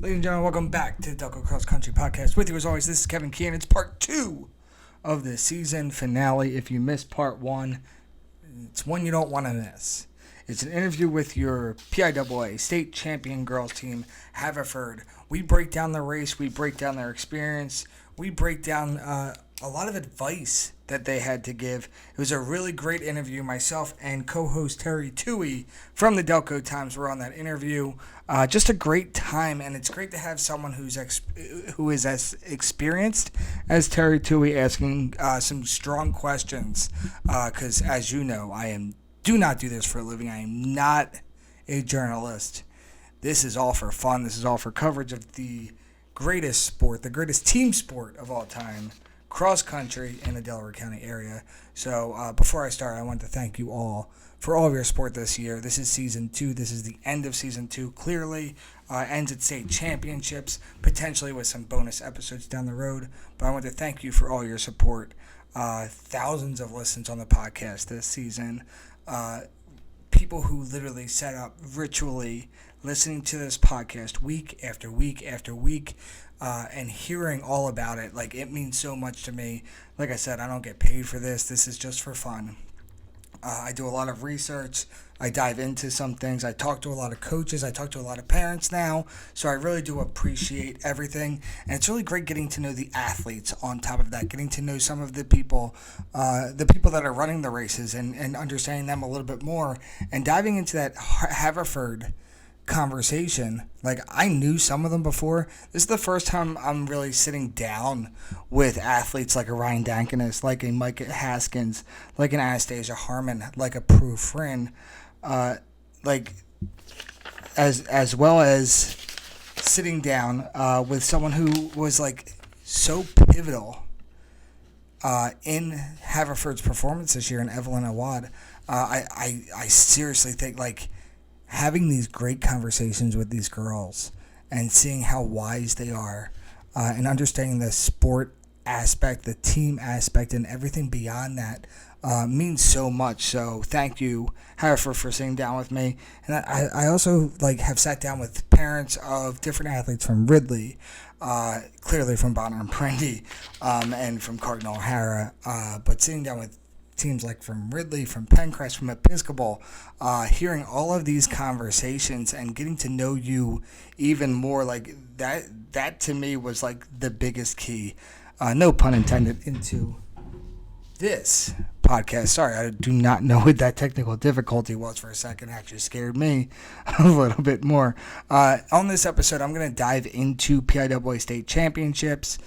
Ladies and gentlemen, welcome back to the Delco Cross Country Podcast. With you as always, this is Kevin Kane. It's part 2 of the season finale. If you missed part 1, it's one you don't want to miss. It's an interview with your PIAA State Champion girls team, Haverford. We break down the race, we break down their experience, we break down a lot of advice that they had to give. It was a really great interview. Myself and co-host Terry Toohey from the Delco Times were on that interview. Just a great time, and it's great to have someone who is as experienced as Terry Toohey asking some strong questions. Because as you know, do not do this for a living. I am not a journalist. This is all for fun. This is all for coverage of the greatest sport, the greatest team sport of all time, cross country in the Delaware County area. So before I start, I want to thank you all for all of your support this year. This is season 2. This is the end of season 2. Clearly ends at state championships, potentially with some bonus episodes down the road. But I want to thank you for all your support. Thousands of listens on the podcast this season. People who literally set up ritually listening to this podcast week after week after week, and hearing all about it. Like, it means so much to me. Like I said, I don't get paid for this. This is just for fun. I do a lot of research. I dive into some things. I talk to a lot of coaches. I talk to a lot of parents now. So I really do appreciate everything. And it's really great getting to know the athletes on top of that, getting to know some of the people that are running the races and understanding them a little bit more and diving into that Haverford conversation. Like, I knew some of them before. This is the first time I'm really sitting down with athletes like a Ryan Dankinis, like a Micah Haskins, like an Anastasia Harmon, like a Prue Friend, like as well as sitting down with someone who was like so pivotal in Haverford's performance this year, in Evelyn Awad. I seriously think, like, having these great conversations with these girls and seeing how wise they are, and understanding the sport aspect, the team aspect, and everything beyond that means so much. So thank you, Haverford, for sitting down with me. And I also have sat down with parents of different athletes from Ridley, clearly from Bonner and Prendy, and from Cardinal O'Hara, but sitting down with teams like from Ridley, from Pencrest, from Episcopal, hearing all of these conversations and getting to know you even more, like that to me was like the biggest key, no pun intended, into this podcast. Sorry, I do not know what that technical difficulty was for a second. It actually scared me a little bit more. On this episode, I'm going to dive into PIAA State Championships,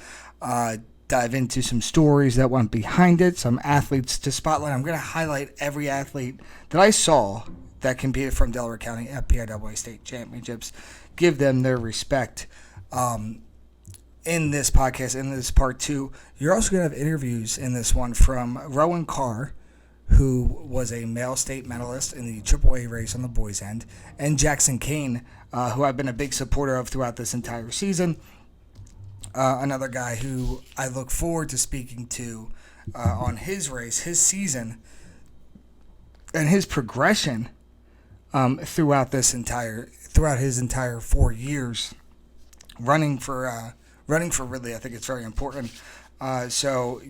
dive into some stories that went behind it, some athletes to spotlight. I'm going to highlight every athlete that I saw that competed from Delaware County at PIAA State Championships, give them their respect. In this podcast, in this part 2, you're also going to have interviews in this one from Rowan Carr, who was a male state medalist in the AAA race on the boys' end, and Jackson Kane, who I've been a big supporter of throughout this entire season. Another guy who I look forward to speaking to on his race, his season, and his progression throughout his entire 4 years running for Ridley. I think it's very important. So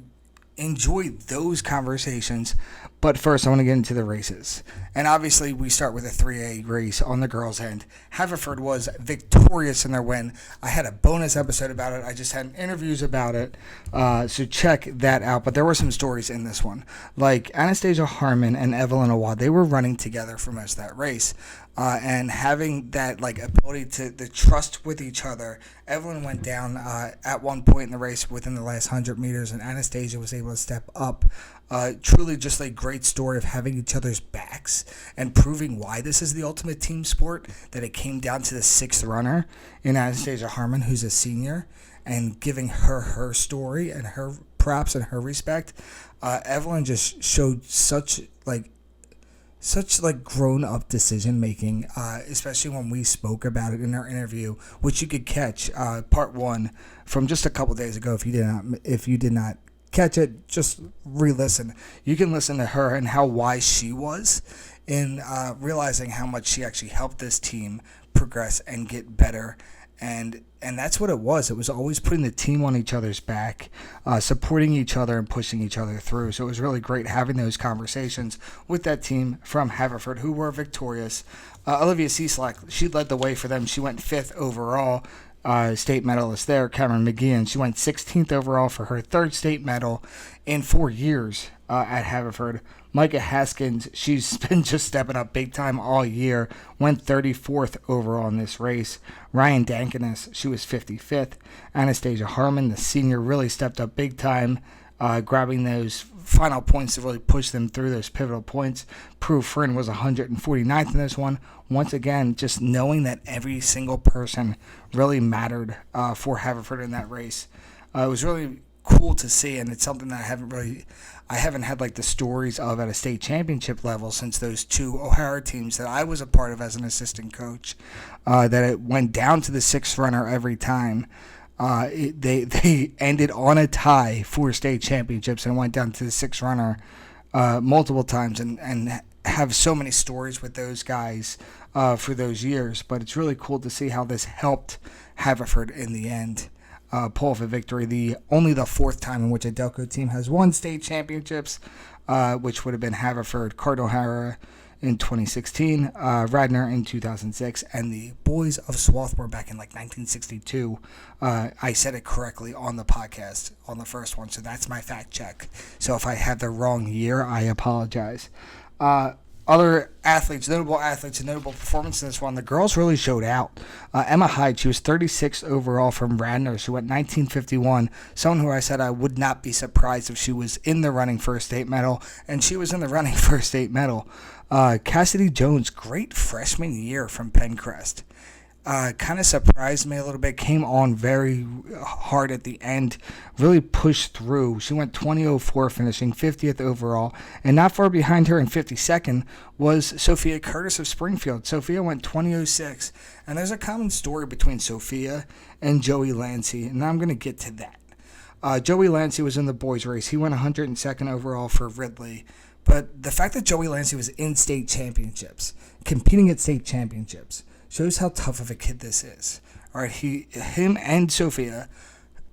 enjoy those conversations. But first, I want to get into the races. And obviously, we start with a 3A race on the girls' end. Haverford was victorious in their win. I had a bonus episode about it. I just had interviews about it. So check that out. But there were some stories in this one. Like Anastasia Harmon and Evelyn Awad, they were running together for most of that race. And having that ability to trust with each other. Evelyn went down at one point in the race within the last 100 meters, and Anastasia was able to step up. Truly just a great story of having each other's backs and proving why this is the ultimate team sport, that it came down to the 6th runner in Anastasia Harmon, who's a senior, and giving her story and her props and her respect. Evelyn just showed such grown-up decision-making, especially when we spoke about it in our interview, which you could catch, part 1 from just a couple days ago. If you did not catch it, just re-listen. You can listen to her and how wise she was in realizing how much she actually helped this team progress and get better. And that's what it was. It was always putting the team on each other's back, supporting each other and pushing each other through. So it was really great having those conversations with that team from Haverford who were victorious. Olivia Cieslak, she led the way for them. She went 5th overall, state medalist there. Cameron McGeehan, she went 16th overall for her 3rd state medal in 4 years at Haverford. Micah Haskins, she's been just stepping up big time all year, went 34th overall in this race. Ryan Dankinis, she was 55th. Anastasia Harmon, the senior, really stepped up big time, grabbing those final points to really push them through those pivotal points. Prue Friend was 149th in this one. Once again, just knowing that every single person really mattered for Haverford in that race. It was really cool to see, and it's something that I haven't had like the stories of at a state championship level since those 2 O'Hara teams that I was a part of as an assistant coach, that it went down to the 6th runner every time. They ended on a tie for state championships and went down to the 6th runner multiple times, and have so many stories with those guys for those years. But it's really cool to see how this helped Haverford in the end. Pull off a victory, only the 4th time in which a Delco team has won state championships, which would have been Haverford, Cardinal O'Hara in 2016, Radnor in 2006, and the boys of Swarthmore back in like 1962. I said it correctly on the podcast on the first one, so that's my fact check. So if I had the wrong year, I apologize. Other athletes, notable athletes, and notable performance in this one, the girls really showed out. Emma Hyde, she was 36th overall from Radnor. She went 1951. Someone who I said I would not be surprised if she was in the running for a state medal, and she was in the running for a state medal. Cassidy Jones, great freshman year from Pencrest. Kind of surprised me a little bit, came on very hard at the end, really pushed through. She went 20:04, finishing 50th overall, and not far behind her in 52nd was Sophia Curtis of Springfield. Sophia went 20:06, and there's a common story between Sophia and Joey Lancey, and I'm going to get to that. Joey Lancey was in the boys race. He went 102nd overall for Ridley, but the fact that Joey Lancey was in state championships, competing at state championships, shows how tough of a kid this is. All right, him and Sophia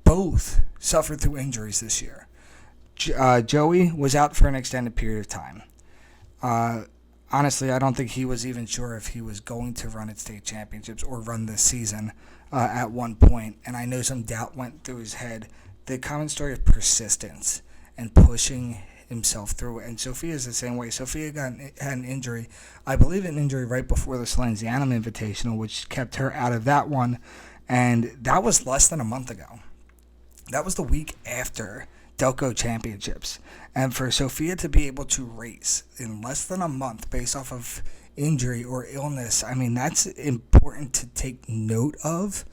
both suffered through injuries this year. Joey was out for an extended period of time. Honestly, I don't think he was even sure if he was going to run at state championships or run this season at one point, and I know some doubt went through his head. The common story of persistence and pushing himself through it. And Sophia is the same way. Sophia had an injury, I believe an injury right before the Slanzianum Invitational, which kept her out of that one, and that was less than a month ago. That was the week after Delco Championships, and for Sophia to be able to race in less than a month based off of injury or illness, I mean, that's important to take note of.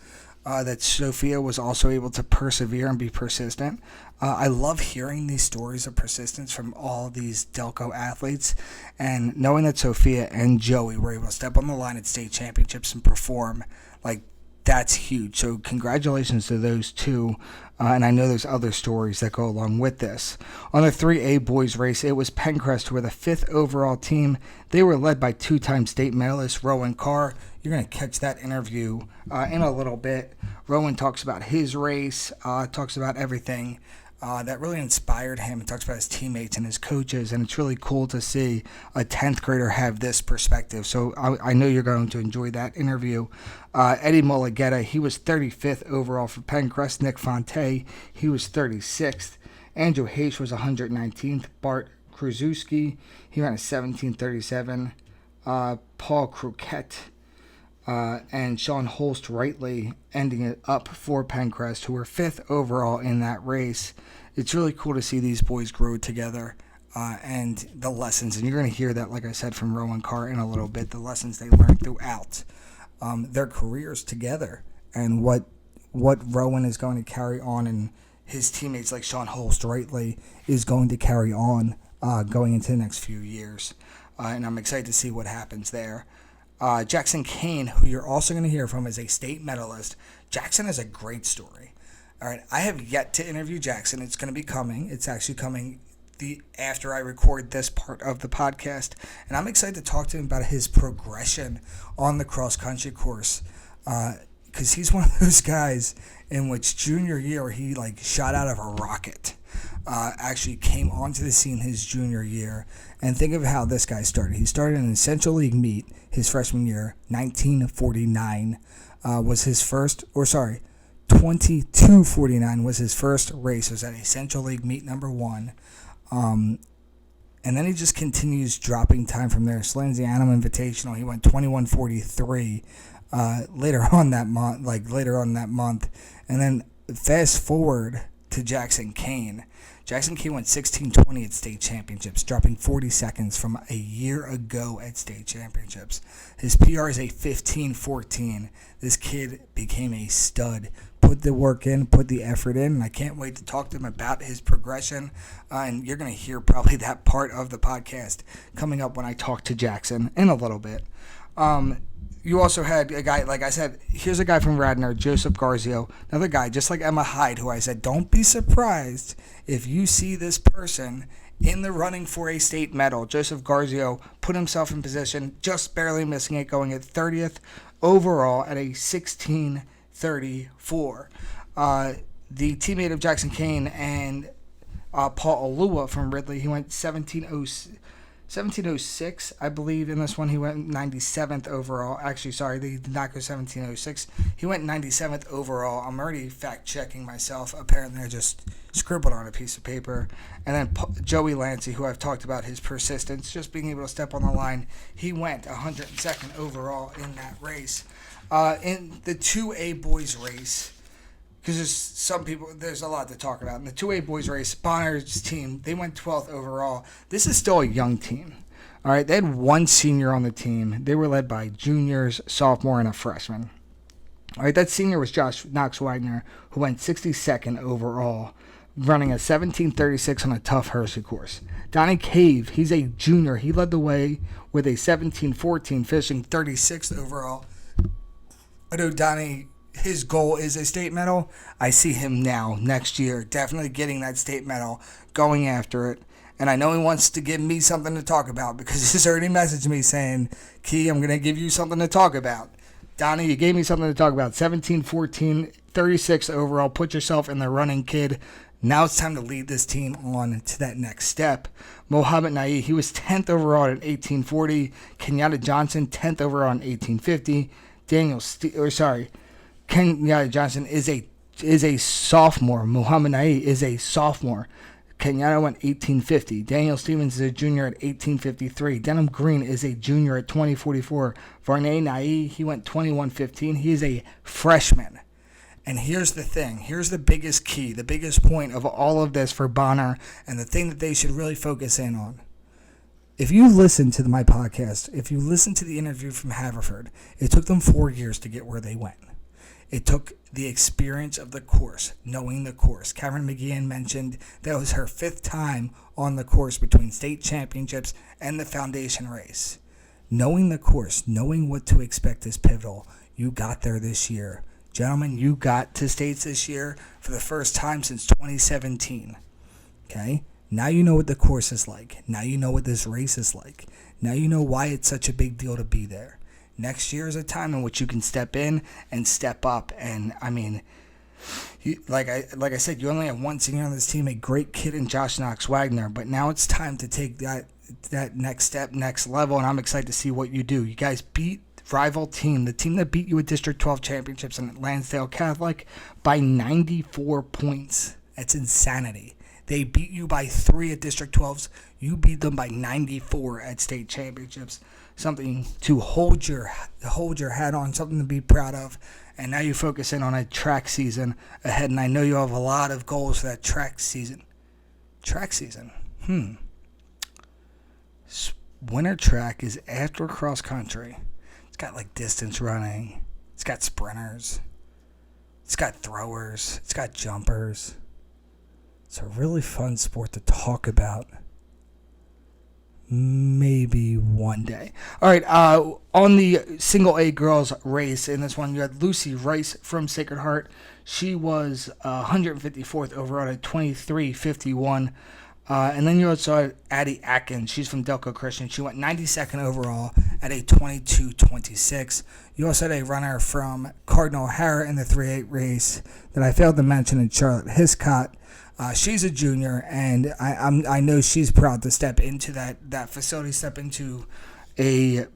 That Sophia was also able to persevere and be persistent. I love hearing these stories of persistence from all these Delco athletes, and knowing that Sophia and Joey were able to step on the line at state championships and perform, like, that's huge. So congratulations to those two, and I know there's other stories that go along with this. On the 3A boys race, it was Pencrest who were the 5th overall team. They were led by 2-time state medalist Rowan Carr. You're going to catch that interview in a little bit. Rowan talks about his race, talks about everything that really inspired him, and talks about his teammates and his coaches, and it's really cool to see a 10th grader have this perspective. So I know you're going to enjoy that interview. Eddie Mulligetta, he was 35th overall for Pencrest. Nick Fonte, he was 36th. Andrew Hayes was 119th. Bart Kruzewski, he ran a 17:37. Paul Croquette and Sean Holst Rightly ending it up for Pencrest, who were 5th overall in that race. It's really cool to see these boys grow together and the lessons. And you're going to hear that, like I said, from Rowan Carr in a little bit, the lessons they learned throughout their careers together, and what Rowan is going to carry on, and his teammates like Sean Holst Rightly is going to carry on going into the next few years. And I'm excited to see what happens there. Jackson Kane, who you're also going to hear from, is a state medalist. Jackson has a great story. All right, I have yet to interview Jackson. It's going to be coming. It's actually coming after I record this part of the podcast, and I'm excited to talk to him about his progression on the cross country course, because he's one of those guys in which junior year he shot out of a rocket. Actually came onto the scene his junior year, and think of how this guy started. He started in a Central League meet his freshman year. 1949 was his first, 2249 was his first race. It was at a Central League meet number 1. And then he just continues dropping time from there. Slanzy Animal Invitational, he went 21:43 later on that month. And then fast forward to Jackson Kane. Jackson Kane went 16:20 at state championships, dropping 40 seconds from a year ago at state championships. His PR is a 15:14. This kid became a stud. Put the work in, put the effort in, and I can't wait to talk to him about his progression. And you're going to hear probably that part of the podcast coming up when I talk to Jackson in a little bit. You also had a guy, like I said, here's a guy from Radnor, Joseph Garzio, another guy, just like Emma Hyde, who I said, don't be surprised if you see this person in the running for a state medal. Joseph Garzio put himself in position, just barely missing it, going at 30th overall at a 16:34. The teammate of Jackson Kane and Paul Alua from Ridley, he went 1706, I believe. In this one, he went 97th overall. Actually, sorry, they did not go 1706. He went 97th overall. I'm already fact-checking myself. Apparently, I just scribbled on a piece of paper. And then Joey Lancey, who I've talked about his persistence, just being able to step on the line, he went 102nd overall in that race. In the 2A boys race, because there's a lot to talk about. In the 2A boys race, Bonner's team, they went 12th overall. This is still a young team. All right, they had one senior on the team. They were led by juniors, sophomore, and a freshman. All right, that senior was Josh Knox-Wagner, who went 62nd overall, running a 17:36 on a tough Hershey course. Donnie Cave, he's a junior. He led the way with a 17:14, finishing 36th overall. I know Donnie, his goal is a state medal. I see him now, next year, definitely getting that state medal, going after it. And I know he wants to give me something to talk about because he's already messaged me saying, Key, I'm going to give you something to talk about. Donnie, you gave me something to talk about. 17-14, 36 overall. Put yourself in the running, kid. Now it's time to lead this team on to that next step. Mohammed Nai, he was 10th overall at 1840. Kenyatta Johnson, 10th overall at 1850. Kenyatta Johnson is a sophomore. Muhammad Nai is a sophomore. Kenyatta went 1850. Daniel Stevens is a junior at 1853. Denham Green is a junior at 2044. Varney Nai, he went 2115. He is a freshman. And here's the thing. Here's the biggest key, the biggest point of all of this for Bonner, and the thing that they should really focus in on. If you listen to my podcast, if you listen to the interview from Haverford, it took them 4 years to get where they went. It took the experience of the course, knowing the course. Cameron McGeehan mentioned that was her 5th time on the course between state championships and the foundation race. Knowing the course, knowing what to expect is pivotal. You got there this year. Gentlemen, you got to states this year for the first time since 2017. Okay? Now you know what the course is like. Now you know what this race is like. Now you know why it's such a big deal to be there. Next year is a time in which you can step in and step up. And, I mean, like I said, you only have one senior on this team, a great kid in Josh Knox-Wagner. But now it's time to take that next step, next level, and I'm excited to see what you do. You guys beat rival team, the team that beat you at District 12 championships in Lansdale Catholic, by 94 points. That's insanity. They beat you by 3 at District 12s. You beat them by 94 at state championships. Something to hold your hat on, something to be proud of. And now you focus in on a track season ahead, and I know you have a lot of goals for that track season. Winter track is after cross country. It's got like distance running. It's got sprinters. It's got throwers. It's got jumpers. It's a really fun sport to talk about. Maybe one day. All right, on the single A girls race, in this one, you had Lucy Rice from Sacred Heart. She was 154th overall at 23:51. And then you also have Addie Atkins. She's from Delco Christian. She went 92nd overall at a 22:26. You also had a runner from Cardinal O'Hara in the 3.8 race that I failed to mention in Charlotte Hiscott. She's a junior, and I know she's proud to step into that facility, step into a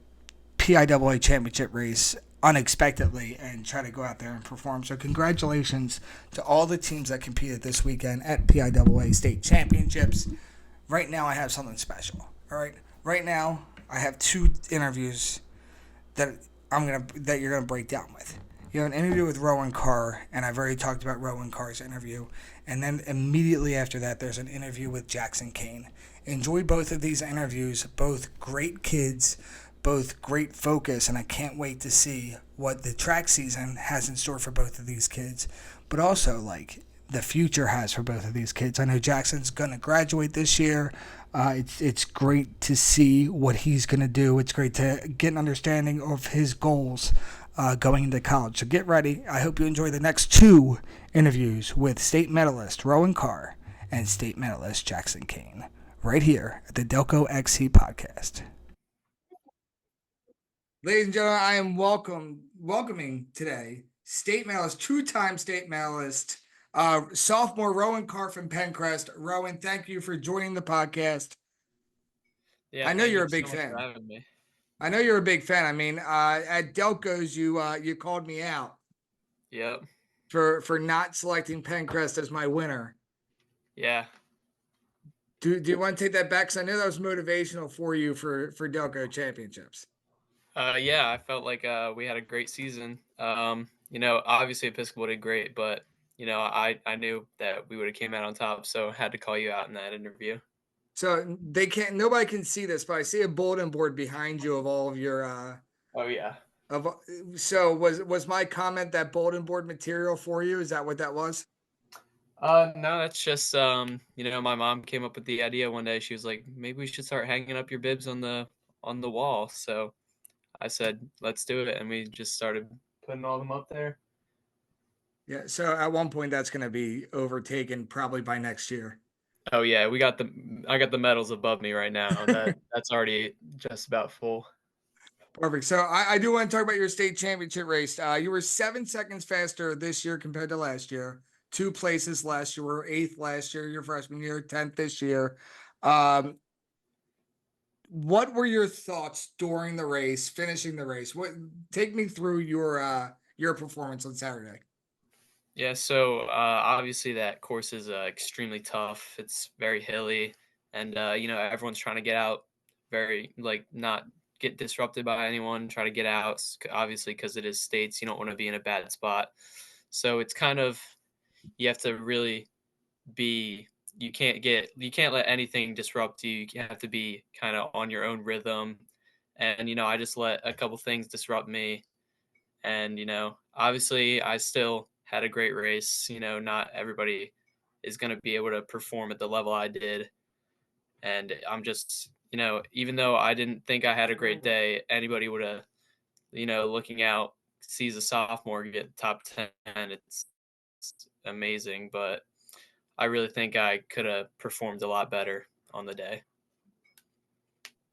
PIAA championship race unexpectedly and try to go out there and perform. So congratulations to all the teams that competed this weekend at PIAA State Championships. Right now I have something special. All right. Right now I have two interviews that you're gonna break down with. You have an interview with Rowan Carr, and I've already talked about Rowan Carr's interview. And then immediately after that, there's an interview with Jackson Kane. Enjoy both of these interviews. Both great kids, both great focus, and I can't wait to see what the track season has in store for both of these kids, but also like the future has for both of these kids. I know Jackson's gonna graduate this year. It's great to see what he's gonna do. It's great to get an understanding of his goals going into college. So get ready. I hope you enjoy the next two interviews with state medalist Rowan Carr and state medalist Jackson Kane right here at the Delco XC podcast. Ladies and gentlemen, I am welcoming today state medalist, two-time state medalist, sophomore Rowan Carr from Pencrest. Rowan, thank you for joining the podcast. Yeah, I know thank you're you a big so much for fan. having me. I know you're a big fan. I mean, at Delco's, you called me out Yep. for not selecting Pencrest as my winner. Yeah. Do you want to take that back? Because I know that was motivational for you for Delco championships. Yeah, I felt like we had a great season. Obviously Episcopal did great, but I knew that we would have came out on top, so had to call you out in that interview. So nobody can see this, but I see a bulletin board behind you of all of your Oh yeah. of so was my comment that bulletin board material for you? Is that what that was? No, that's just my mom came up with the idea one day. She was like, maybe we should start hanging up your bibs on the wall. So I said, let's do it, and we just started putting all them up there. Yeah. So at one point that's going to be overtaken probably by next year. Oh yeah, I got the medals above me right now. That's already just about full. Perfect. So I do want to talk about your state championship race. You were 7 seconds faster this year compared to last year. 2 places last year. Were eighth last year, your freshman year, 10th this year. What were your thoughts during the race, finishing the race? Take me through your performance on Saturday. Yeah, so obviously that course is extremely tough. It's very hilly, and everyone's trying to get out, very like not get disrupted by anyone. Try to get out, obviously, because it is states. You don't want to be in a bad spot. So it's kind of you have to really be. You can't let anything disrupt you. You have to be kind of on your own rhythm, and I just let a couple things disrupt me, and obviously I still had a great race. Not everybody is going to be able to perform at the level I did, and I'm just even though I didn't think I had a great day, anybody would have looking out sees a sophomore get top 10. It's amazing, but I really think I could have performed a lot better on the day.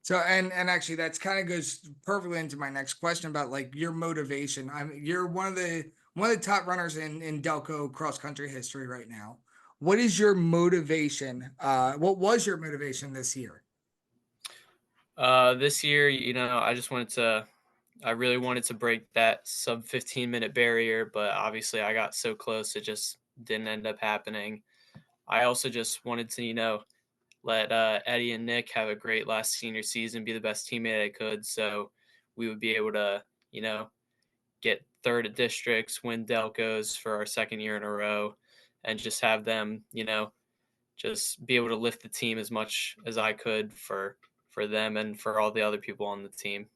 So and actually that's kind of goes perfectly into my next question about like your motivation. You're one of the top runners in Delco cross country history right now. What is your motivation? What was your motivation this year? This year, I really wanted to break that sub 15-minute barrier, but obviously I got so close, it just didn't end up happening. I also just wanted to, let Eddie and Nick have a great last senior season, be the best teammate I could, so we would be able to, get third at districts, win Delcos for our second year in a row, and just have them, just be able to lift the team as much as I could for them and for all the other people on the team.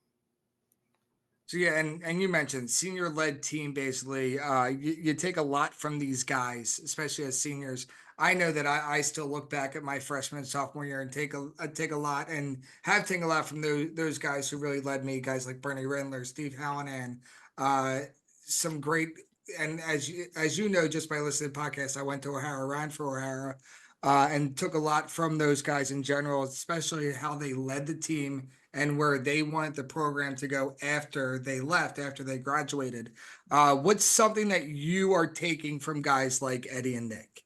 So yeah, and you mentioned senior led team basically. You take a lot from these guys, especially as seniors. I know that I still look back at my freshman and sophomore year and take a lot and have taken a lot from those guys who really led me. Guys like Bernie Rindler, Steve Hallinan, uh, some great. And as you know, just by listening to the podcast, I went to O'Hara, ran for O'Hara. and took a lot from those guys in general, especially how they led the team and where they wanted the program to go after they left, after they graduated. What's something that you are taking from guys like Eddie and Nick?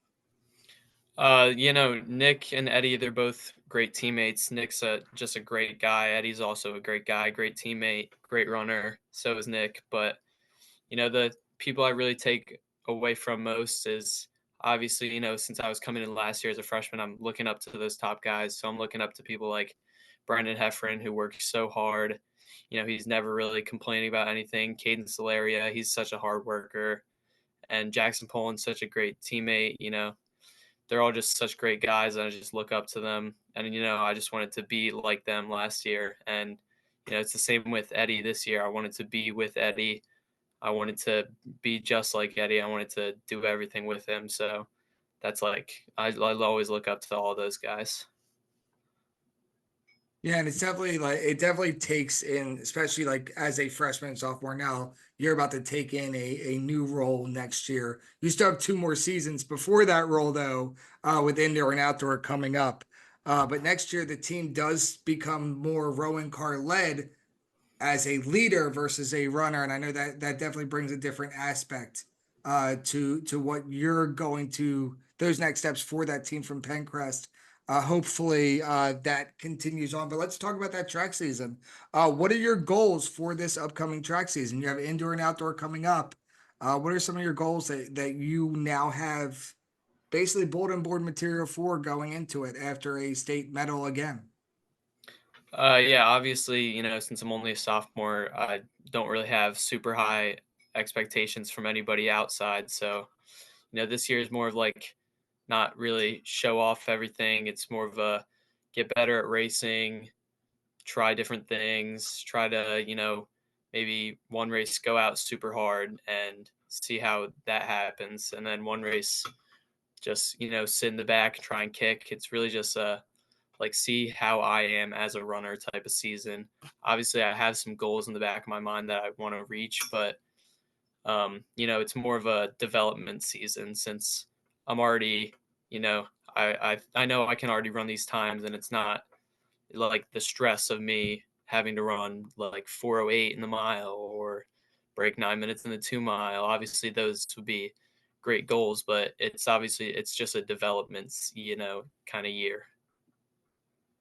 Nick and Eddie, they're both great teammates. Nick's just a great guy. Eddie's also a great guy, great teammate, great runner. So is Nick. But, the people I really take away from most is obviously, since I was coming in last year as a freshman, I'm looking up to those top guys. So I'm looking up to people like Brandon Heffron, who works so hard. He's never really complaining about anything. Caden Solaria, he's such a hard worker. And Jackson Poland's such a great teammate. They're all just such great guys, and I just look up to them. And I just wanted to be like them last year, and it's the same with Eddie this year. I wanted to be with Eddie. I wanted to be just like Eddie. I wanted to do everything with him. So that's like I always look up to all those guys. Yeah, and it's definitely like it definitely takes in, especially like as a freshman and sophomore now, you're about to take in a new role next year. You still have two more seasons before that role, though, with indoor and outdoor coming up. But next year, the team does become more Rowan Carr led as a leader versus a runner, and I know that that definitely brings a different aspect to what you're going to those next steps for that team from Pencrest. Hopefully that continues on. But let's talk about that track season. What are your goals for this upcoming track season? You have indoor and outdoor coming up. What are some of your goals that you now have basically bulletin board material for going into it after a state medal again? Yeah, obviously, since I'm only a sophomore, I don't really have super high expectations from anybody outside. So, this year is more of like not really show off everything. It's more of a get better at racing, try different things, try to, maybe one race go out super hard and see how that happens. And then one race just, sit in the back, try and kick. It's really just like see how I am as a runner type of season. Obviously, I have some goals in the back of my mind that I want to reach, but it's more of a development season since I'm already, I know I can already run these times, and it's not like the stress of me having to run like 4:08 in the mile or break 9 minutes in the 2 mile. Obviously, those would be great goals, but it's just a development, kind of year.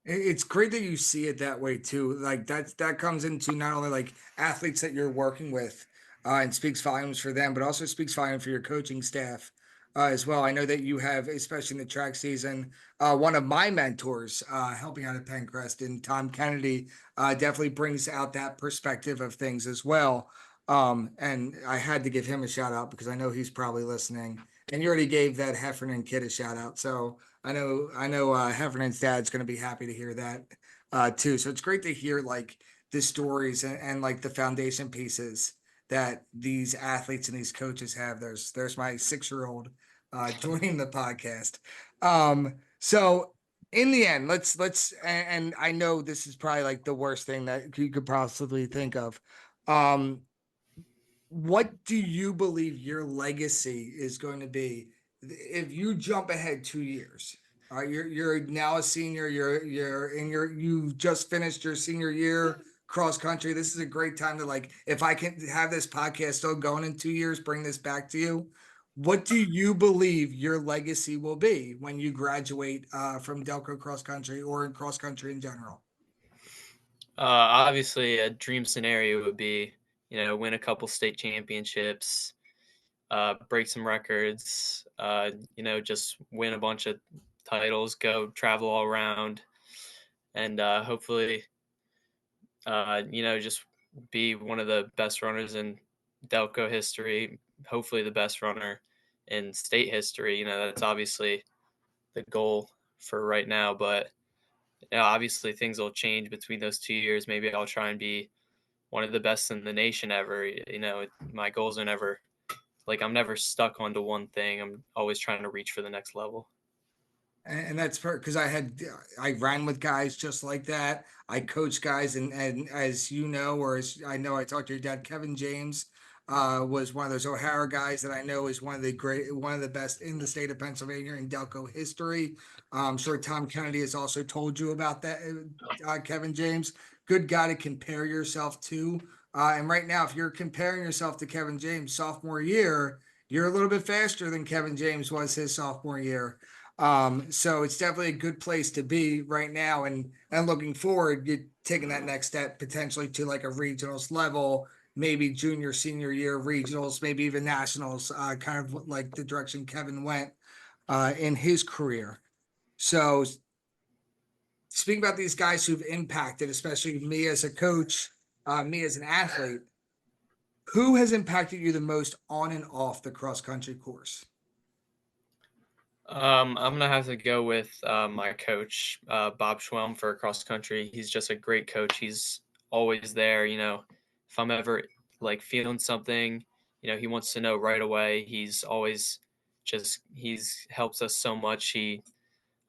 It's great that you see it that way too. Like that comes into not only like athletes that you're working with, and speaks volumes for them, but also speaks volume for your coaching staff as well. I know that you have, especially in the track season, one of my mentors helping out at Pencrest, and Tom Kennedy definitely brings out that perspective of things as well. And I had to give him a shout out because I know he's probably listening. And you already gave that Heffernan kid a shout out, so I know Heffernan's dad's going to be happy to hear that too. So it's great to hear like the stories and like the foundation pieces that these athletes and these coaches have. There's my 6 year old joining the podcast. So in the end, and I know this is probably like the worst thing that you could possibly think of. Um, what do you believe your legacy is going to be if you jump ahead 2 years? You're now a senior. You've just finished your senior year cross country. This is a great time to like. If I can have this podcast still going in 2 years, bring this back to you. What do you believe your legacy will be when you graduate from Delco cross country or in cross country in general? Obviously, a dream scenario would be, win a couple state championships, break some records, just win a bunch of titles, go travel all around, and hopefully, just be one of the best runners in Delco history. Hopefully, the best runner in state history. That's obviously the goal for right now, but obviously things will change between those 2 years. Maybe I'll try and be one of the best in the nation ever. My goals are never like I'm never stuck onto one thing. I'm always trying to reach for the next level. And that's because I ran with guys just like that. I coach guys, and as you know, or as I know, I talked to your dad, Kevin James. was one of those O'Hara guys that I know is one of the best in the state of Pennsylvania in Delco history. I'm sure Tom Kennedy has also told you about that, Kevin James. Good guy to compare yourself to. And right now, if you're comparing yourself to Kevin James sophomore year, you're a little bit faster than Kevin James was his sophomore year. So it's definitely a good place to be right now, and looking forward, you're taking that next step potentially to like a regionals level, maybe junior, senior year regionals, maybe even nationals, kind of like the direction Kevin went in his career. So speaking about these guys who've impacted, especially me as a coach, me as an athlete, who has impacted you the most on and off the cross country course? I'm gonna have to go with my coach, Bob Schwelm, for cross country. He's just a great coach. He's always there. If I'm ever like feeling something, he wants to know right away. He's always he's helps us so much. He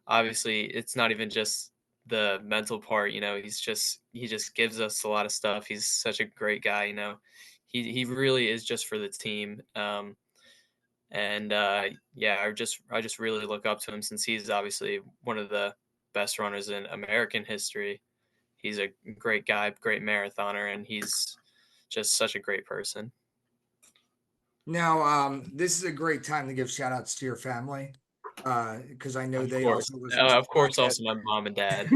obviously it's not even just the mental part. He just gives us a lot of stuff. He's such a great guy. He really is just for the team. And yeah, I just really look up to him since he's obviously one of the best runners in American history. He's a great guy, great marathoner, and he's just such a great person. Now, this is a great time to give shout outs to your family, because I know Of they course, also listen to of the course, podcast. also my mom and dad.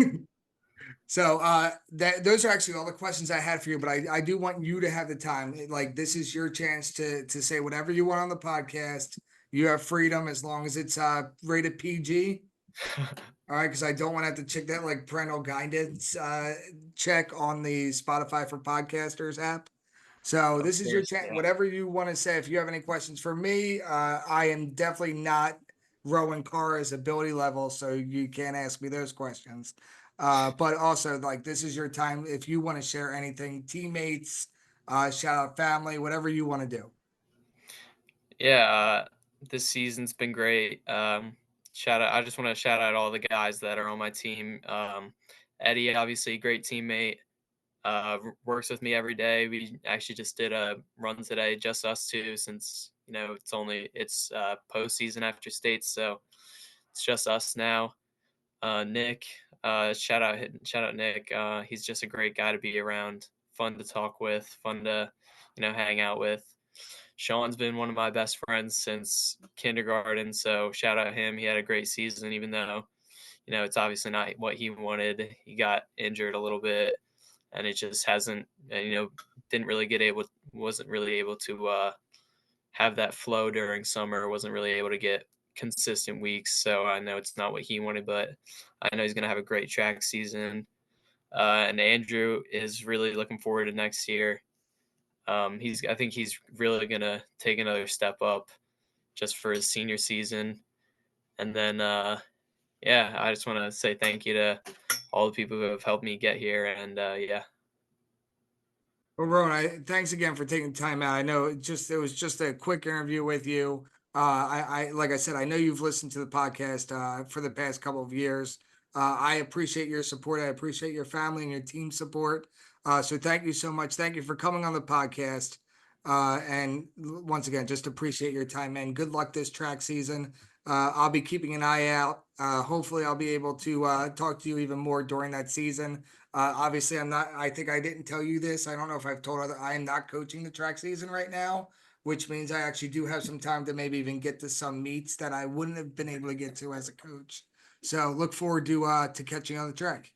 So those are actually all the questions I had for you, but I do want you to have the time. Like this is your chance to say whatever you want on the podcast. You have freedom as long as it's rated PG. All right, because I don't want to have to check that like parental guidance check on the Spotify for Podcasters app. So Of this is your course, chance. yeah. Whatever you want to say. If you have any questions for me, I am definitely not Rowan Carr's ability level, so you can't ask me those questions. But also, like this is your time. If you want to share anything, teammates, shout out family, whatever you want to do. Yeah, this season's been great. Shout out! I just want to shout out all the guys that are on my team. Eddie, obviously, great teammate. Works with me every day. We actually just did a run today, just us two, since it's postseason after states, so it's just us now. Nick, shout out Nick. He's just a great guy to be around, fun to talk with, fun to hang out with. Sean's been one of my best friends since kindergarten, so shout out him. He had a great season, even though it's obviously not what he wanted. He got injured a little bit, and it just hasn't, didn't really wasn't really able to have that flow during summer. Wasn't really able to get consistent weeks. So I know it's not what he wanted, but I know he's going to have a great track season. And Andrew is really looking forward to next year. I think he's really going to take another step up just for his senior season. And then, yeah, I just want to say thank you to all the people who have helped me get here. And yeah. Well, Rowan, thanks again for taking time out. I know it was just a quick interview with you. I like I said, I know you've listened to the podcast for the past couple of years. I appreciate your support. I appreciate your family and your team support. So thank you so much. Thank you for coming on the podcast. And once again, just appreciate your time, man. Good luck this track season. I'll be keeping an eye out. Hopefully, I'll be able to talk to you even more during that season. Obviously, I'm not. I think I didn't tell you this. I don't know if I've told other. I am not coaching the track season right now, which means I actually do have some time to maybe even get to some meets that I wouldn't have been able to get to as a coach. So look forward to catching on the track.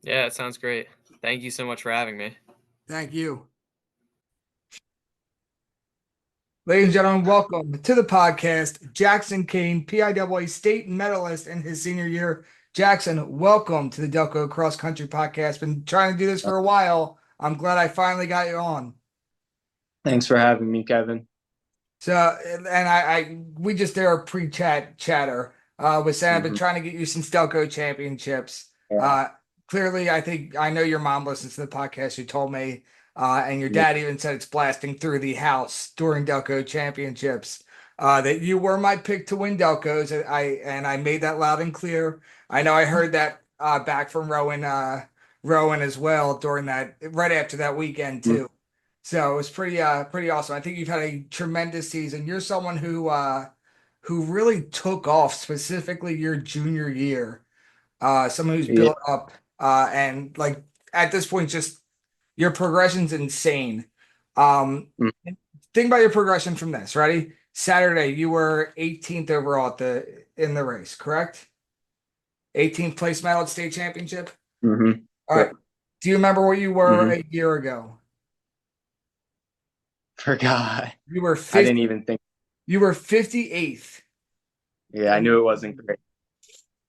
Yeah, it sounds great. Thank you so much for having me. Thank you. Ladies and gentlemen, welcome to the podcast. Jackson Kane, PIAA State medalist in his senior year. Jackson, welcome to the Delco Cross Country Podcast. Been trying to do this for a while. I'm glad I finally got you on. Thanks for having me, Kevin. So, and we just did our pre-chat chatter. Was saying I've been trying to get you since Delco Championships. Yeah. Clearly, I know your mom listens to the podcast. You told me, and your Yeah. dad even said it's blasting through the house during Delco Championships. That you were my pick to win Delcos, and I made that loud and clear. I know I heard that back from Rowan as well during that right after that weekend too. So it was pretty awesome. I think you've had a tremendous season. You're someone who really took off, specifically your junior year. Someone who's Yeah. built up, and like at this point, just your progression's insane. Um, Mm, think about your progression from this. Ready? Saturday, you were 18th overall in the race, correct? 18th place medal at state championship. Mm-hmm. All right. Yep. Do you remember where you were Mm-hmm. a year ago? Forgot. You were I didn't 50, even think. you were 58th. Yeah, I knew it wasn't great.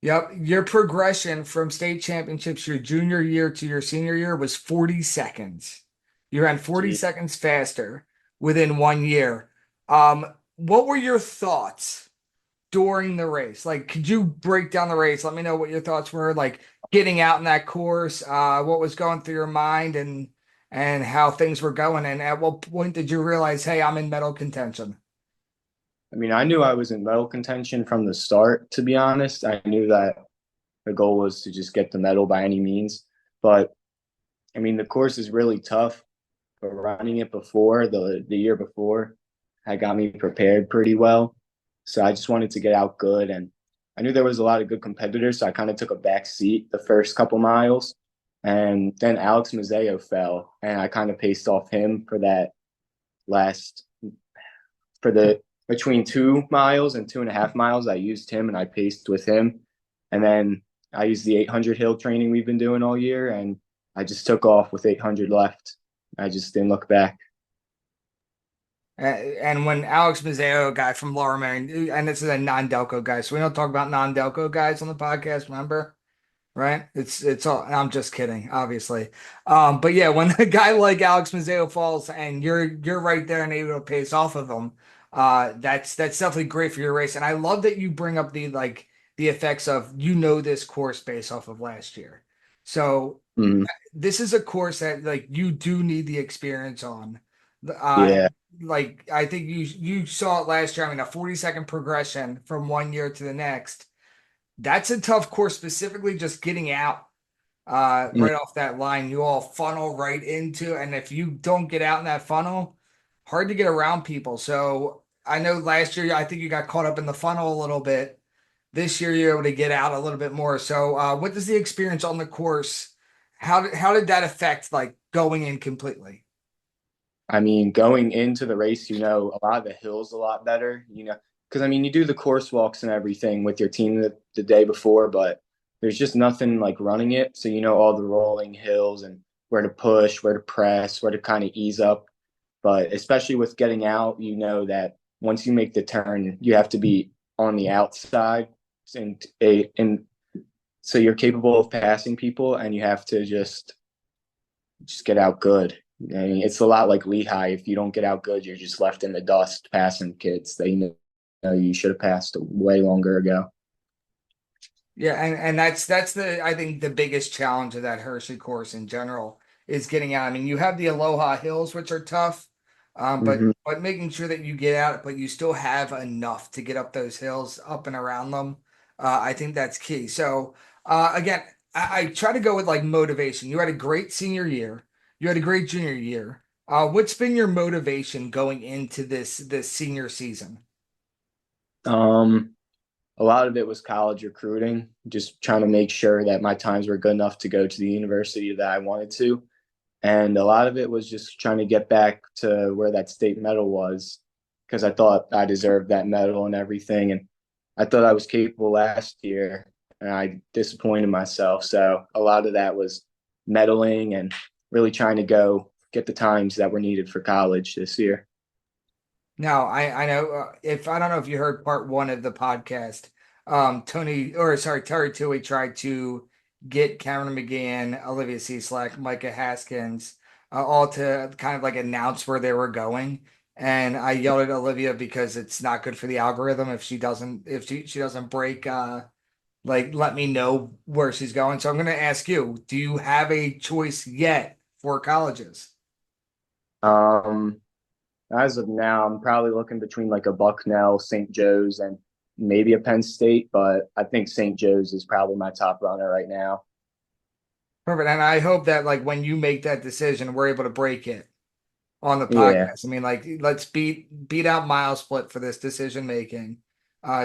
Yep. Your progression from state championships your junior year to your senior year was 40 seconds. You ran 40 Gee. seconds faster within 1 year. What were your thoughts during the race? Like, could you break down the race? Let me know what your thoughts were, like getting out in that course, what was going through your mind and how things were going. And at what point did you realize, hey, I'm in medal contention? I mean, I knew I was in medal contention from the start, to be honest. I knew that the goal was to just get the medal by any means. But I mean, the course is really tough. But running it before the year before had got me prepared pretty well. So I just wanted to get out good, and I knew there was a lot of good competitors, so I kind of took a back seat the first couple miles. And then Alex Mazzeo fell, and I kind of paced off him for that last for the between 2 miles and 2.5 miles. I used him and I paced with him, and then I used the 800 hill training we've been doing all year, and I just took off with 800 left. I just didn't look back. And when Alex Mazzeo, guy from Lower Merion, and this is a non-Delco guy, so we don't talk about non-Delco guys on the podcast, remember? Right? It's all. I'm just kidding, obviously. But yeah, when a guy like Alex Mazzeo falls and you're right there and able to pace off of him, that's definitely great for your race. And I love that you bring up the effects of this course based off of last year. So Mm, this is a course that like you do need the experience on. yeah. Like I think you saw it last year. I mean, a 40-second progression from 1 year to the next. That's a tough course, specifically just getting out Mm, right off that line. You all funnel right into, and if you don't get out in that funnel, hard to get around people. So I know last year I think you got caught up in the funnel a little bit. This year you're able to get out a little bit more. So what does the experience on the course? How did that affect like going in completely? I mean, going into the race, a lot of the hills a lot better, because I mean, you do the course walks and everything with your team the day before, but there's just nothing like running it. So, all the rolling hills and where to push, where to press, where to kind of ease up. But especially with getting out, you know that once you make the turn, you have to be on the outside and so you're capable of passing people and you have to just get out good. I mean, it's a lot like Lehigh. If you don't get out good, you're just left in the dust passing kids that you should have passed way longer ago. Yeah, and that's the I think the biggest challenge of that Hershey course in general is getting out. I mean, you have the Aloha Hills, which are tough, Mm-hmm. but making sure that you get out, but you still have enough to get up those hills, up and around them. I think that's key. So again, I try to go with like motivation. You had a great senior year, you had a great junior year. What's been your motivation going into this senior season? Um, a lot of it was college recruiting, just trying to make sure that my times were good enough to go to the university that I wanted to. And a lot of it was just trying to get back to where that state medal was because I thought I deserved that medal and everything. And I thought I was capable last year and I disappointed myself. So a lot of that was medaling and really trying to go get the times that were needed for college this year. Now, I know if I don't know if you heard part one of the podcast, Terry Tilley tried to get Cameron McGann, Olivia Cieslak, Micah Haskins, all to kind of like announce where they were going. And I yelled at Olivia because it's not good for the algorithm if she doesn't break like let me know where she's going. So I'm gonna ask you, do you have a choice yet for colleges? Um, as of now, I'm probably looking between like a Bucknell, St. Joe's, and maybe a Penn State, but I think St. Joe's is probably my top runner right now. Perfect. And I hope that like when you make that decision, we're able to break it. on the Yeah. podcast. I mean, like, let's beat out mile split for this decision making.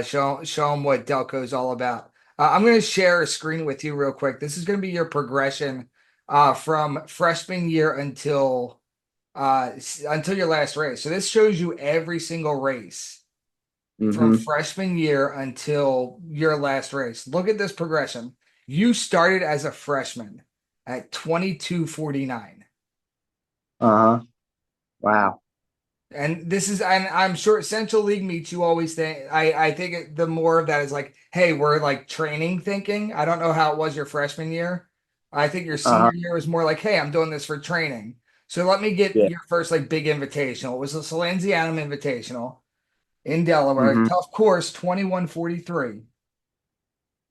Show them what Delco is all about. I'm going to share a screen with you real quick. This is going to be your progression from freshman year until your last race. So this shows you every single race from Mm-hmm. freshman year until your last race. Look at this progression. You started as a freshman at 22:49. Uh-huh. Wow. And this is, and I'm sure Central League meets you always think, I think the more of that is like, hey, we're like training thinking. I don't know how it was your freshman year. I think your Uh-huh. senior year was more like, hey, I'm doing this for training. So let me get Yeah. your first like big invitational. It was the Salanzi Adam Invitational in Delaware. Mm-hmm. Tough course, 21:43.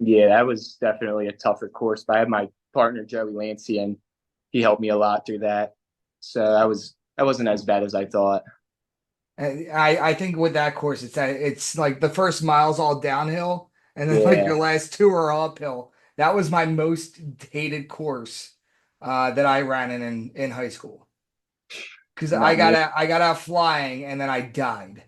Yeah, that was definitely a tougher course. But I had my partner Joey Lancey, and he helped me a lot through that. So that wasn't as bad as I thought. And I think with that course, it's like the first mile's all downhill, and then like Yeah. your last two are uphill. That was my most hated course that I ran in high school because Not me. I got out flying and then I died.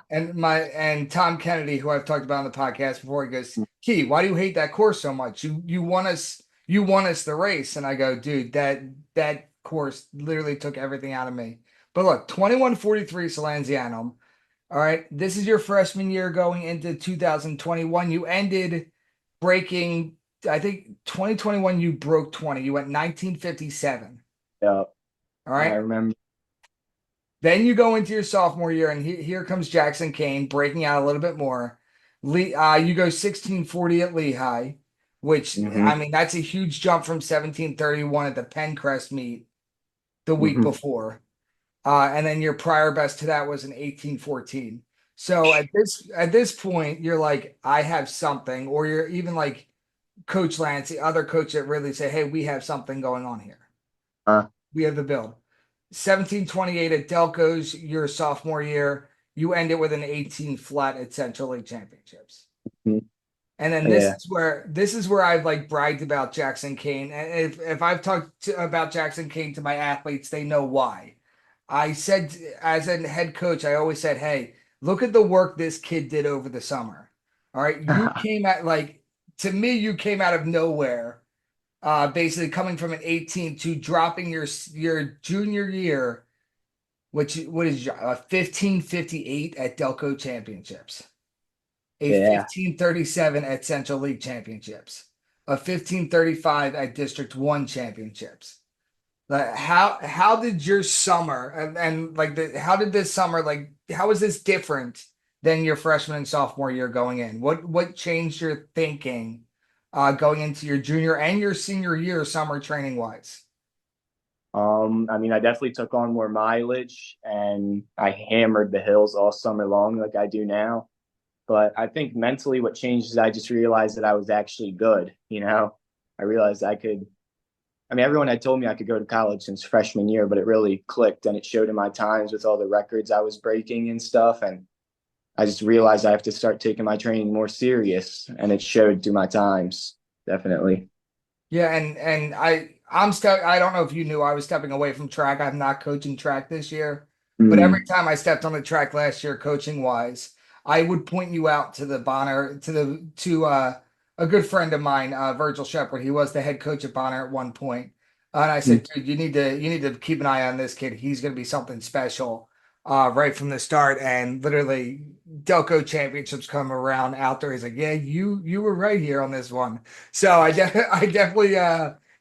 And Tom Kennedy, who I've talked about on the podcast before, he goes, Key, why do you hate that course so much? You won us the race. And I go, dude, that course literally took everything out of me. But look, 21:43 Salanziano. All right. This is your freshman year going into 2021. You ended breaking, I think 2021 you broke 20. You went 19:57. Yeah, All I right. remember. Then you go into your sophomore year, and here comes Jackson Kane breaking out a little bit more. You go 16:40 at Lehigh, which Mm-hmm. I mean that's a huge jump from 17:31 at the Pencrest meet the week Mm-hmm. before. And then your prior best to that was an 18:14. So at this point, you're like, I have something, or you're even like Coach Lance, the other coach that really say, hey, we have something going on here. We have the build. 17:28 at Delco's your sophomore year. You end it with an 18 flat at Central League Championships. And then Yeah. this is where I've like bragged about Jackson Kane. And if I've about Jackson Kane to my athletes, they know why. I said as a head coach, I always said, hey, look at the work this kid did over the summer. All right. You came at like to me, you came out of nowhere, basically coming from an 18 to dropping your junior year, which what is a 15:58 at Delco Championships, a Yeah. 15:37 at Central League Championships, a 15:35 at District 1 Championships. Like how did your summer and like how did this summer like how is this different than your freshman and sophomore year going in? What changed your thinking going into your junior and your senior year summer training wise? I mean, I definitely took on more mileage and I hammered the hills all summer long like I do now. But I think mentally what changed is I just realized that I was actually good, you know. I realized I could I mean, everyone had told me I could go to college since freshman year, but it really clicked and it showed in my times with all the records I was breaking and stuff. And I just realized I have to start taking my training more serious, and it showed through my times, definitely. Yeah, and I'm stuck. I don't know if you knew I was stepping away from track. I'm not coaching track this year, but every Mm, time I stepped on the track last year, coaching wise, I would point you out to the Bonner to a good friend of mine, Virgil Shepard. He was the head coach at Bonner at one point, and I mm, said, dude, you need to keep an eye on this kid. He's going to be something special. Right from the start, and literally Delco championships come around out there. He's like, yeah, you were right here on this one. So I definitely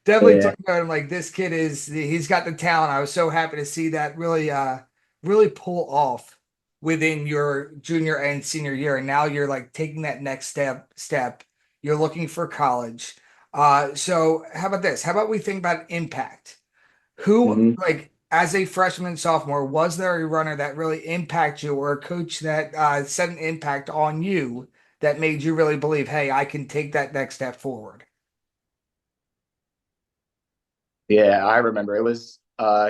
definitely yeah. talked about him like this kid he's got the talent. I was so happy to see that really pull off within your junior and senior year. And now you're like taking that next step. You're looking for college. So how about this? How about we think about impact? Who Hmm. like as a freshman sophomore, was there a runner that really impacted you or a coach that set an impact on you that made you really believe, hey, I can take that next step forward? Yeah, I remember. It was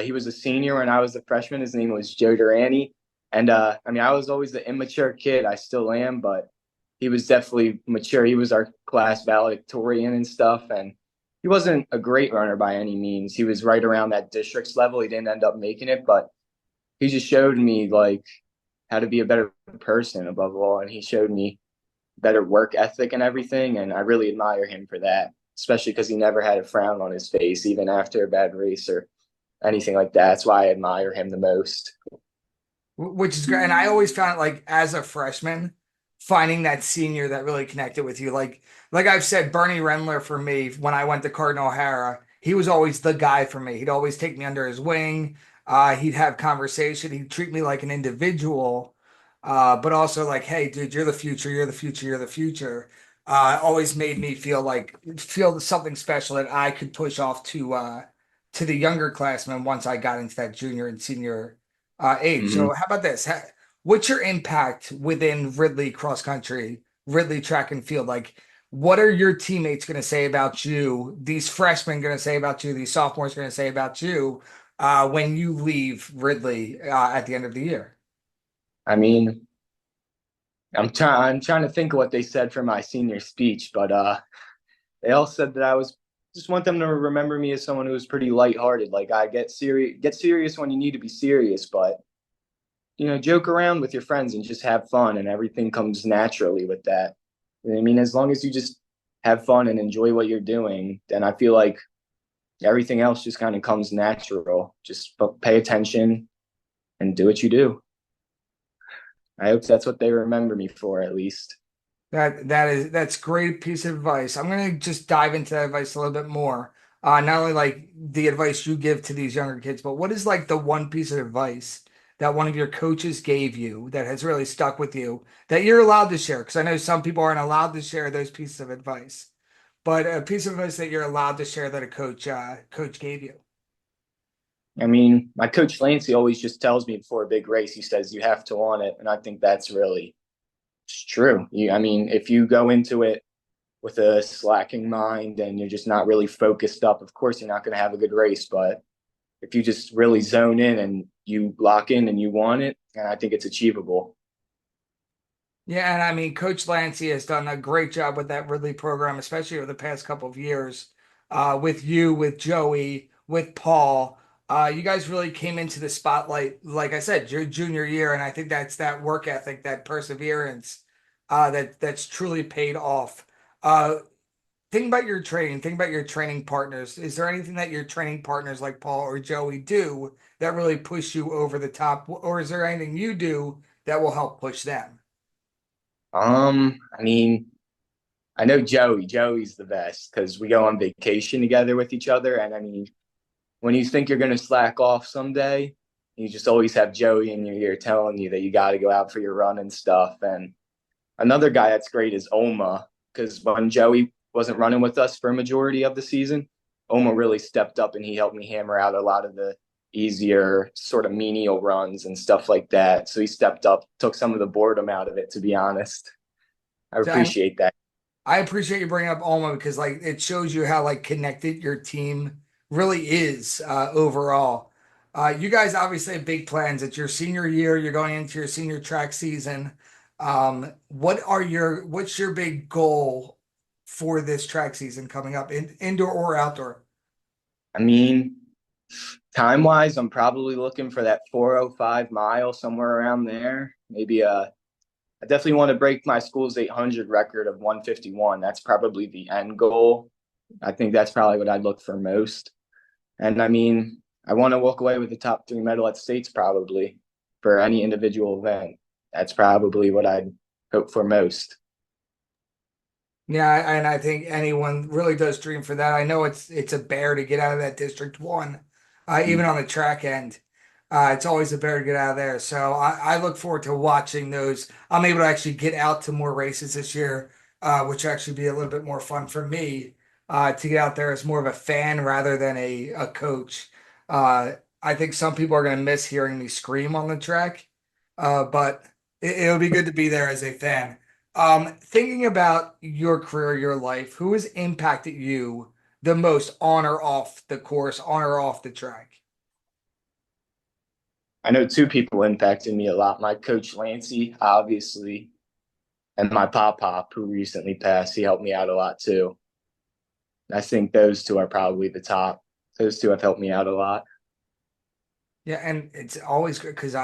he was a senior when I was a freshman. His name was Joe Durante. And I mean, I was always the immature kid. I still am, but he was definitely mature. He was our class valedictorian and stuff. And he wasn't a great runner by any means. He was right around that districts level. He didn't end up making it, but he just showed me like how to be a better person above all, and he showed me better work ethic and everything, and I really admire him for that, especially because he never had a frown on his face even after a bad race or anything like that. That's why I admire him the most. Which is great. And I always found it like as a freshman, finding that senior that really connected with you. Like I've said, Bernie Rendler for me, when I went to Cardinal O'Hara, he was always the guy for me. He'd always take me under his wing. He'd have conversation. He'd treat me like an individual, but also like, hey, dude, you're the future. You're the future. You're the future. Always made me feel something special that I could push off to the younger classmen once I got into that junior and senior age. Mm-hmm. So how about this? What's your impact within Ridley cross country, Ridley track and field? Like, what are your teammates going to say about you? These freshmen going to say about you? These sophomores going to say about you when you leave Ridley at the end of the year? I mean, I'm trying to think of what they said for my senior speech, but they all said that I was just want them to remember me as someone who was pretty lighthearted. Like I get serious when you need to be serious, but joke around with your friends and just have fun, and everything comes naturally with that. I mean, as long as you just have fun and enjoy what you're doing, then I feel like everything else just kind of comes natural. Just pay attention and do what you do. I hope that's what they remember me for, at least. That's great piece of advice. I'm gonna just dive into that advice a little bit more. Not only like the advice you give to these younger kids, but what is like the one piece of advice that one of your coaches gave you that has really stuck with you that you're allowed to share? Because I know some people aren't allowed to share those pieces of advice, but a piece of advice that you're allowed to share that a coach gave you. I mean, my coach Lancy always just tells me before a big race, he says, you have to want it. And I think that's really it's true. I mean, if you go into it with a slacking mind and you're just not really focused up, of course, you're not going to have a good race. But if you just really zone in and you lock in and you want it, and I think it's achievable. Yeah, and I mean, Coach Lancy has done a great job with that Ridley program, especially over the past couple of years. With you, with Joey, with Paul, you guys really came into the spotlight, like I said, your junior year, and I think that's that work ethic, that perseverance, that's truly paid off. Uh, think about your training. Think about your training partners. Is there anything that your training partners like Paul or Joey do that really push you over the top, or is there anything you do that will help push them? I mean, I know Joey. Joey's the best because we go on vacation together with each other. And I mean, when you think you're going to slack off someday, you just always have Joey in your ear telling you that you got to go out for your run and stuff. And another guy that's great is Oma because when Joey wasn't running with us for a majority of the season, Oma really stepped up and he helped me hammer out a lot of the easier sort of menial runs and stuff like that. So he stepped up, took some of the boredom out of it, to be honest. I So, appreciate that. I appreciate you bringing up Alma because like it shows you how like connected your team really is overall. You guys obviously have big plans. It's your senior year. You're going into your senior track season. What's your big goal for this track season coming up, indoor or outdoor? I mean, time wise, I'm probably looking for that 405 mile somewhere around there. Maybe I definitely want to break my school's 800 record of 151. That's probably the end goal. I think that's probably what I'd look for most. And I mean, I want to walk away with the top 3 medal at states probably for any individual event. That's probably what I'd hope for most. Yeah, and I think anyone really does dream for that. I know it's a bear to get out of that District 1, even on the track end. It's always a bear to get out of there. So I look forward to watching those. I'm able to actually get out to more races this year, which will actually be a little bit more fun for me to get out there as more of a fan rather than a coach. I think some people are going to miss hearing me scream on the track, but it'll be good to be there as a fan. Thinking about your career, your life, who has impacted you the most on or off the course, on or off the track? I know 2 people impacted me a lot. My coach Lancy, obviously, and my pop who recently passed. He helped me out a lot too. I think those two are probably the top. Those two have helped me out a lot. Yeah, and it's always good because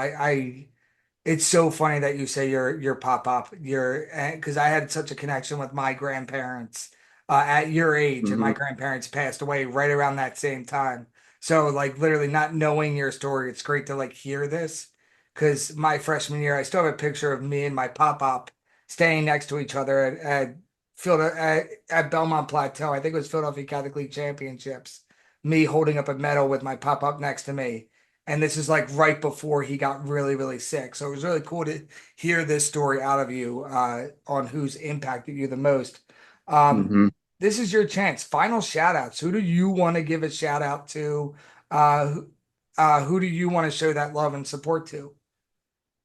it's so funny that you say your pop up. Your because I had such a connection with my grandparents at your age, and my Hmm. grandparents passed away right around that same time. So like literally not knowing your story, it's great to like hear this. Because my freshman year, I still have a picture of me and my pop up standing next to each other at Belmont Plateau. I think it was Philadelphia Catholic League Championships. Me holding up a medal with my pop up next to me, and this is like right before he got really, really sick. So it was really cool to hear this story out of you on who's impacted you the most. Um, Hmm. this is your chance. Final shout outs. Who do you want to give a shout out to? Who do you want to show that love and support to?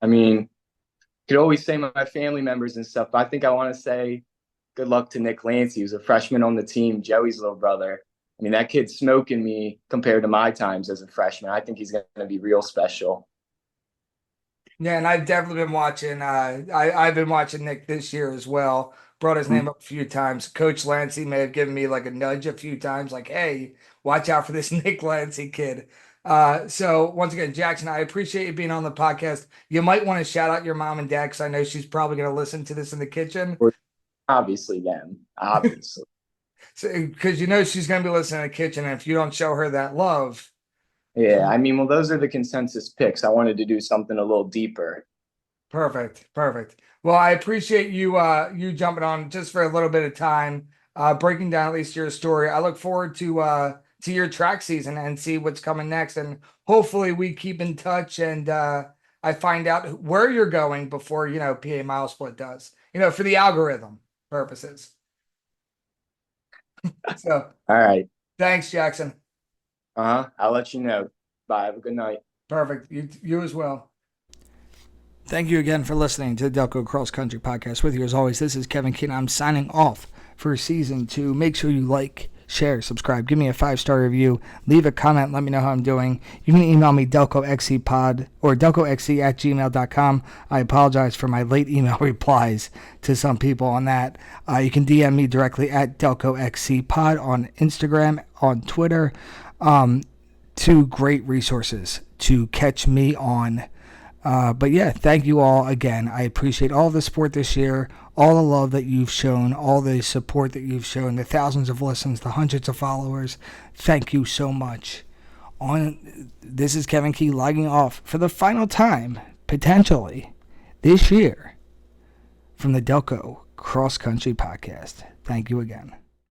I mean, could always say my family members and stuff, but I think I want to say good luck to Nick Lancey, who's a freshman on the team, Joey's little brother. I mean, that kid's smoking me compared to my times as a freshman. I think he's going to be real special. Yeah, and I've definitely been watching. I've been watching Nick this year as well. Brought his name up a few times. Coach Lancey may have given me like a nudge a few times, like, "Hey, watch out for this Nick Lancey kid." So once again, Jackson, I appreciate you being on the podcast. You might want to shout out your mom and dad because I know she's probably going to listen to this in the kitchen. Obviously, them. Obviously. So because you know she's going to be listening in the kitchen, and if you don't show her that love. Yeah, I mean, well, those are the consensus picks. I wanted to do something a little deeper. Perfect, perfect. Well, I appreciate you jumping on just for a little bit of time, breaking down at least your story. I look forward to your track season and see what's coming next. And hopefully we keep in touch and I find out where you're going before, PA Mile Split does, for the algorithm purposes. So All right. thanks, Jackson. I'll let you know. Bye. Have a good night. Perfect. You as well. Thank you again for listening to the Delco Cross Country Podcast. With you as always, this is Kevin Kane. I'm signing off for season 2. Make sure you like, share, subscribe. Give me a 5-star review. Leave a comment. Let me know how I'm doing. You can email me delcoxcpod or delcoxc@gmail.com. I apologize for my late email replies to some people on that. You can DM me directly at delcoxcpod on Instagram, on Twitter. 2 great resources to catch me on. But yeah, thank you all again. I appreciate all the support this year, all the love that you've shown, all the support that you've shown, the thousands of listens, the hundreds of followers. Thank you so much. This is Kevin Key logging off for the final time, potentially, this year from the Delco Cross Country Podcast. Thank you again.